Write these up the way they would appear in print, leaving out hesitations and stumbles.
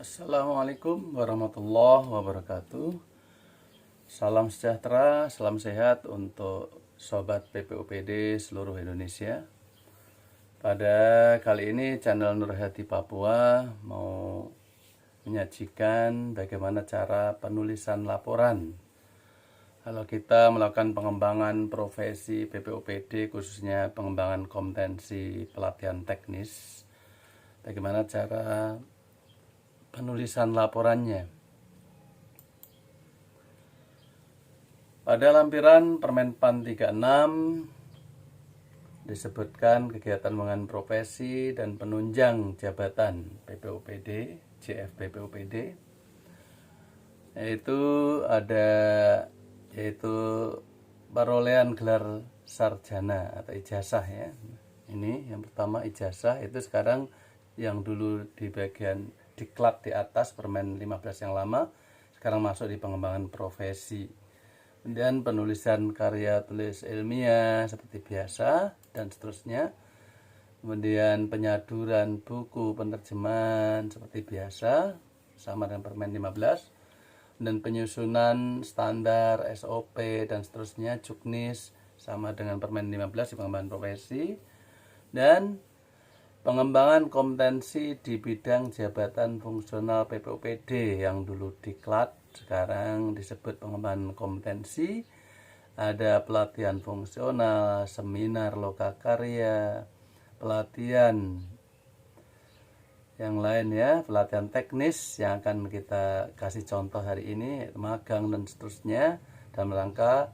Assalamualaikum warahmatullahi wabarakatuh. Salam sejahtera, salam sehat untuk sobat PPOPD seluruh Indonesia. Pada kali ini channel Nur Hati Papua mau menyajikan bagaimana cara penulisan laporan. Kalau kita melakukan pengembangan profesi PPOPD, khususnya pengembangan kompetensi pelatihan teknis, bagaimana cara penulisan laporannya. Pada lampiran Permenpan 36 disebutkan kegiatan pengembangan profesi dan penunjang jabatan PPOPD, JF PPOPD, yaitu perolehan gelar sarjana atau ijazah ya. Ini yang pertama ijazah, itu sekarang yang dulu di bagian diklat di atas Permen 15 yang lama, sekarang masuk di pengembangan profesi. Kemudian penulisan karya tulis ilmiah seperti biasa dan seterusnya. Kemudian penyaduran buku penerjemahan seperti biasa sama dengan Permen 15. Dan penyusunan standar SOP dan seterusnya, juknis sama dengan Permen 15 di pengembangan profesi. Dan pengembangan kompetensi di bidang jabatan fungsional PPOPD yang dulu diklat, sekarang disebut pengembangan kompetensi. Ada pelatihan fungsional, seminar lokakarya, pelatihan yang lain ya, pelatihan teknis yang akan kita kasih contoh hari ini, magang dan seterusnya, dalam rangka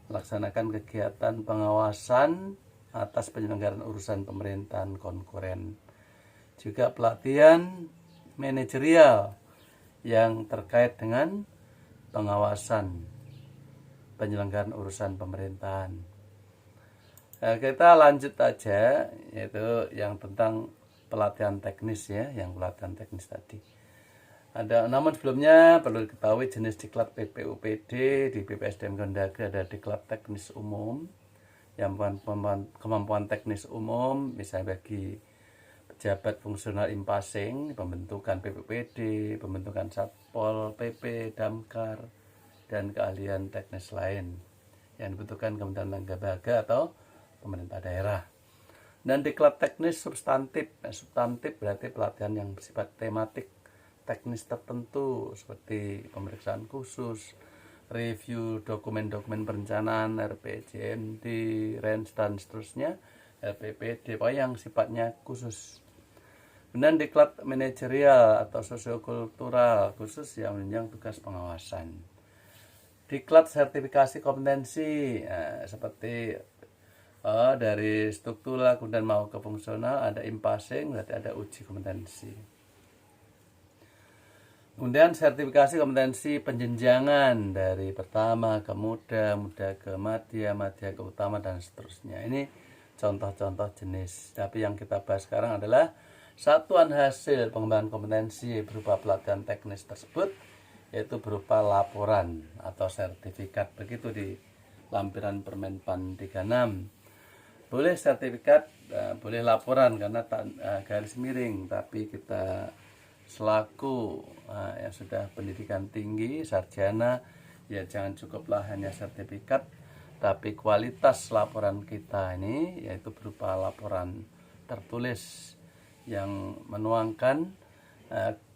melaksanakan kegiatan pengawasan atas penyelenggaraan urusan pemerintahan konkuren. Juga pelatihan manajerial yang terkait dengan pengawasan penyelenggaraan urusan pemerintahan. Nah, kita lanjut aja, yaitu yang tentang pelatihan teknis ya, yang pelatihan teknis tadi. Namun sebelumnya perlu diketahui jenis diklat PPOPD di BPSDM Kemendagri ada diklat teknis umum, yang kemampuan teknis umum, misalnya bagi pejabat fungsional impasing, pembentukan PPOPD, pembentukan Satpol PP, Damkar, dan keahlian teknis lain yang dibutuhkan Kementerian Lembaga atau pemerintah daerah. Dan diklat teknis substantif. Substantif berarti pelatihan yang bersifat tematik teknis tertentu seperti pemeriksaan khusus, review dokumen-dokumen perencanaan, RPJMD, RENS dan seterusnya, LPPD, yang sifatnya khusus. Kemudian diklat manajerial atau sosiokultural khusus yang menunjang tugas pengawasan. Diklat sertifikasi kompetensi seperti dari struktural kemudian mau ke fungsional, ada impasing berarti ada uji kompetensi. Kemudian sertifikasi kompetensi penjenjangan dari pertama ke muda, muda ke madya, madya ke utama dan seterusnya. Ini contoh-contoh jenis. Tapi yang kita bahas sekarang adalah satuan hasil pengembangan kompetensi berupa pelatihan teknis tersebut, yaitu berupa laporan atau sertifikat. Begitu di lampiran Permenpan 36. Boleh sertifikat, boleh laporan karena garis miring, tapi kita selaku yang sudah pendidikan tinggi, sarjana, ya jangan cukuplah hanya sertifikat, tapi kualitas laporan kita ini yaitu berupa laporan tertulis yang menuangkan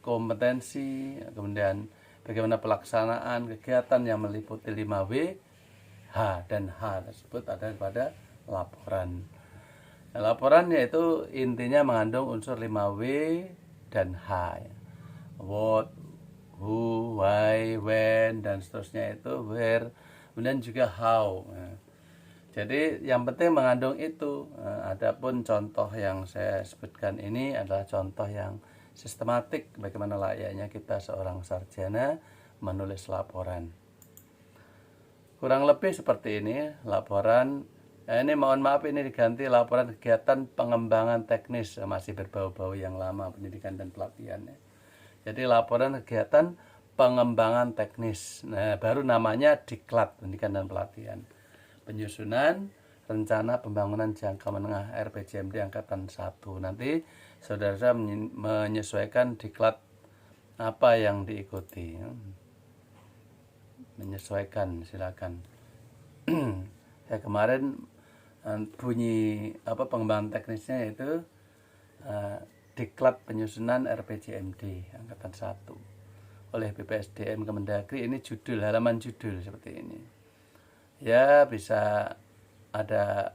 kompetensi, kemudian bagaimana pelaksanaan kegiatan yang meliputi 5W, H dan H tersebut ada pada laporan. Nah, laporan yaitu intinya mengandung unsur 5W dan H. What, who, why, when dan seterusnya itu where, kemudian juga how. Nah, jadi yang penting mengandung itu. Adapun contoh yang saya sebutkan ini adalah contoh yang sistematik bagaimana layaknya kita seorang sarjana menulis laporan. Kurang lebih seperti ini laporan. Ini mohon maaf ini diganti laporan kegiatan pengembangan teknis, masih berbau-bau yang lama pendidikan dan pelatihan ya. Jadi laporan kegiatan pengembangan teknis. Nah, baru namanya diklat pendidikan dan pelatihan. Penyusunan rencana pembangunan jangka menengah RPJMD angkatan 1. Nanti saudara menyesuaikan diklat apa yang diikuti. Menyesuaikan, silakan. Ya kemarin bunyi pengembangan teknisnya itu diklat penyusunan RPJMD angkatan 1 oleh BPSDM Kemendagri. Ini judul, halaman judul seperti ini. Ya bisa ada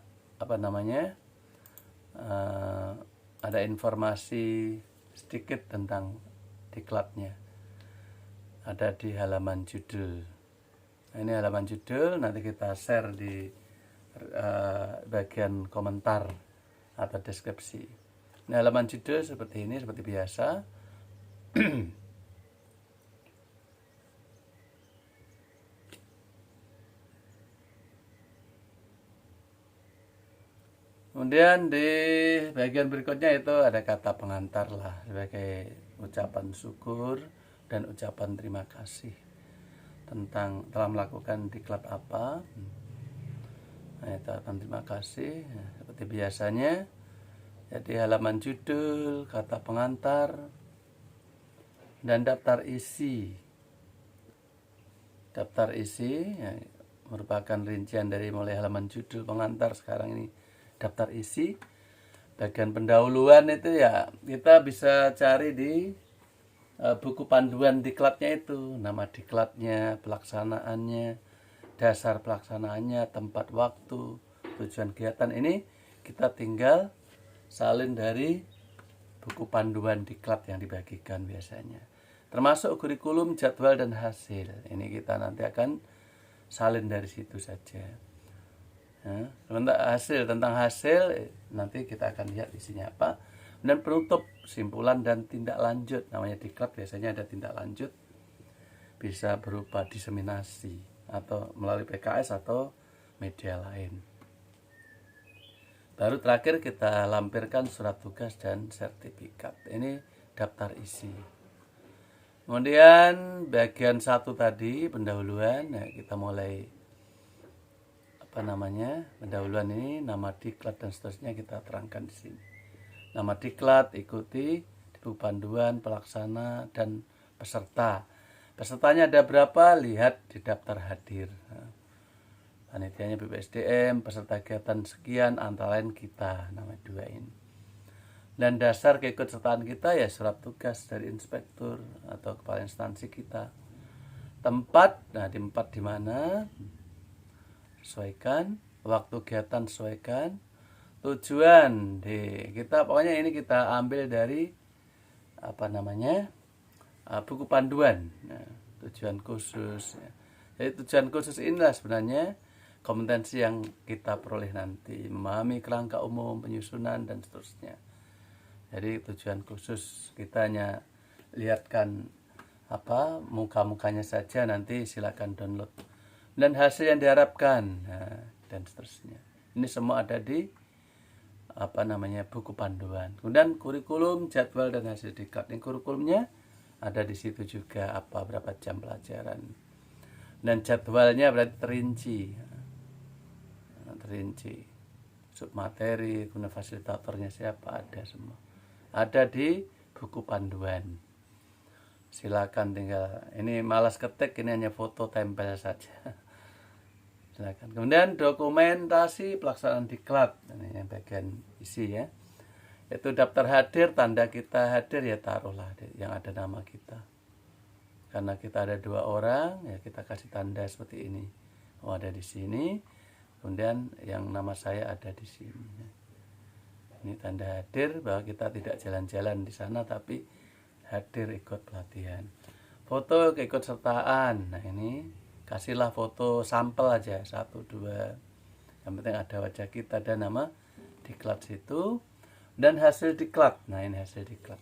ada informasi sedikit tentang diklatnya. Ada di halaman judul. Nah, ini halaman judul, nanti kita share di bagian komentar atau deskripsi. Ini halaman judul seperti ini, seperti biasa. Kemudian di bagian berikutnya itu ada kata pengantar lah, sebagai ucapan syukur dan ucapan terima kasih tentang telah melakukan diklat apa. Nah, ucapan terima kasih seperti biasanya. Jadi halaman judul, kata pengantar, dan daftar isi. Daftar isi ya, merupakan rincian dari mulai halaman judul, pengantar, sekarang ini daftar isi. Bagian pendahuluan itu ya kita bisa cari di buku panduan diklatnya itu, nama diklatnya, pelaksanaannya, dasar pelaksanaannya, tempat waktu, tujuan kegiatan. Ini kita tinggal salin dari buku panduan diklat yang dibagikan biasanya. Termasuk kurikulum, jadwal, dan hasil. Ini kita nanti akan salin dari situ saja. Tentang hasil nanti kita akan lihat isinya apa. Dan penutup, simpulan dan tindak lanjut. Namanya diklat biasanya ada tindak lanjut, bisa berupa diseminasi atau melalui PKS atau media lain. Baru terakhir kita lampirkan surat tugas dan sertifikat. Ini daftar isi. Kemudian bagian 1 tadi pendahuluan, nah kita mulai pendahuluan ini, nama diklat dan seterusnya kita terangkan di sini. Nama diklat ikuti di buku panduan, pelaksana, dan peserta. Pesertanya ada berapa? Lihat di daftar hadir. Panitianya BPSDM, peserta kegiatan sekian, antara lain kita, nama 2 ini. Dan dasar keikutsertaan kita ya surat tugas dari inspektur atau kepala instansi kita. Tempat, nah di tempat di mana? Sesuaikan. Waktu kegiatan sesuaikan. Tujuan kita pokoknya ini kita ambil dari buku panduan. Nah, tujuan khusus. Jadi tujuan khusus inilah sebenarnya kompetensi yang kita peroleh nanti, memahami kerangka umum, penyusunan, dan seterusnya. Jadi tujuan khusus kita hanya lihatkan muka-mukanya saja, nanti silakan download. Dan hasil yang diharapkan, dan seterusnya. Ini semua ada di buku panduan. Kemudian kurikulum, jadwal, dan hasil diklat. Ini kurikulumnya ada di situ juga, berapa jam pelajaran. Dan jadwalnya berarti terinci. Submateri, kemudian fasilitatornya siapa, ada semua. Ada di buku panduan. Silakan tinggal, ini malas ketik, ini hanya foto tempel saja. Silakan. Kemudian dokumentasi pelaksanaan diklat, ini yang bagian isi ya. Itu daftar hadir, tanda kita hadir ya taruhlah yang ada nama kita. Karena kita ada 2 orang, ya kita kasih tanda seperti ini. Oh, ada di sini. Kemudian yang nama saya ada di sini. Ini tanda hadir bahwa kita tidak jalan-jalan di sana, tapi hadir ikut pelatihan. Foto keikutsertaan. Nah, ini kasihlah foto sampel aja 1, 2. Yang penting ada wajah kita dan nama diklat situ. Dan hasil diklat. Nah, ini hasil diklat.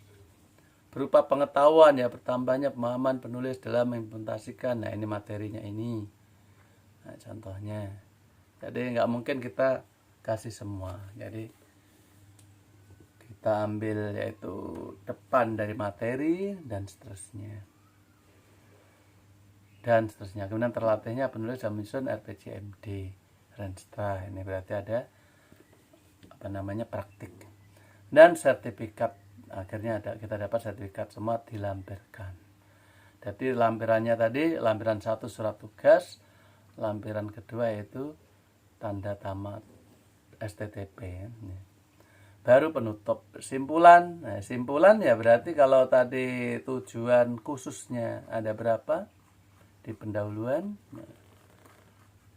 Berupa pengetahuan ya, bertambahnya pemahaman penulis dalam mengimplementasikan. Nah, ini materinya ini. Nah, contohnya. Jadi nggak mungkin kita kasih semua. Jadi kita ambil yaitu depan dari materi dan seterusnya. Kemudian terlatihnya penulis dan menyusun RPJMD Renstra. Ini berarti ada praktik. Dan sertifikat, akhirnya kita dapat sertifikat, semua dilampirkan. Jadi lampirannya tadi, lampiran 1 surat tugas, lampiran kedua yaitu tanda tamat STTP. Baru penutup simpulan. Nah, simpulan ya berarti kalau tadi tujuan khususnya ada berapa di pendahuluan. Nah,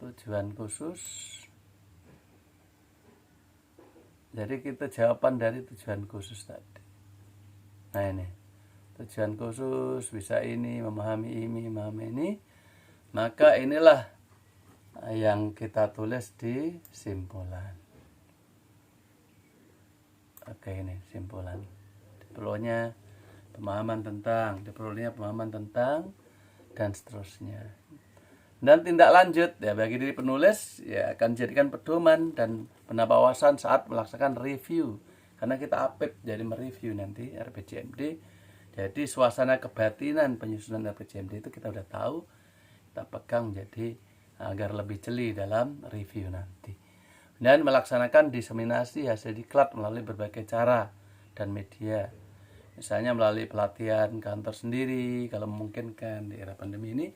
tujuan khusus. Jadi kita jawaban dari tujuan khusus tadi. Nah ini tujuan khusus bisa ini, memahami ini, memahami ini. Maka inilah yang kita tulis di simpulan. Oke, ini simpulan. Diperlunya pemahaman tentang, dan seterusnya. Dan tindak lanjut ya bagi diri penulis ya akan jadikan pedoman dan pendapat saat melaksanakan review. Karena kita apip jadi mereview nanti RPJMD. Jadi suasana kebatinan penyusunan RPJMD itu kita udah tahu, kita pegang jadi agar lebih jeli dalam review nanti. Dan melaksanakan diseminasi hasil diklat melalui berbagai cara dan media. Misalnya melalui pelatihan kantor sendiri kalau memungkinkan di era pandemi ini,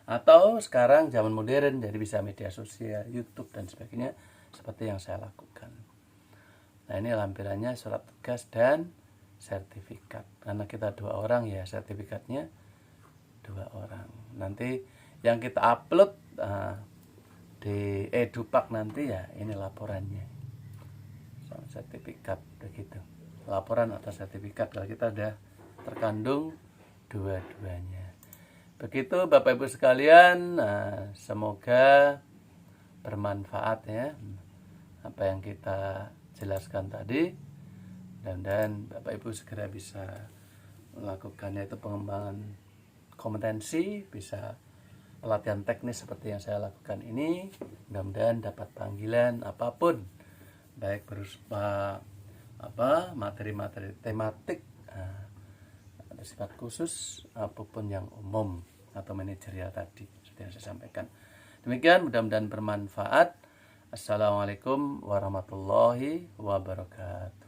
atau sekarang zaman modern jadi bisa media sosial, YouTube dan sebagainya seperti yang saya lakukan. Nah, ini lampirannya surat tugas dan sertifikat. Karena kita 2 orang ya, sertifikatnya 2 orang. Nanti yang kita upload di Edupak nanti ya ini laporannya sama sertifikat begitu, laporan atau sertifikat kalau kita udah terkandung dua-duanya. Begitu Bapak Ibu sekalian, semoga bermanfaat ya apa yang kita jelaskan tadi, dan Bapak Ibu segera bisa melakukannya, itu pengembangan kompetensi, bisa pelatihan teknis seperti yang saya lakukan ini. Mudah-mudahan dapat panggilan apapun, baik berupa materi-materi tematik ada sifat khusus apapun yang umum atau manajerial tadi seperti yang saya sampaikan. Demikian, mudah-mudahan bermanfaat. Assalamualaikum warahmatullahi wabarakatuh.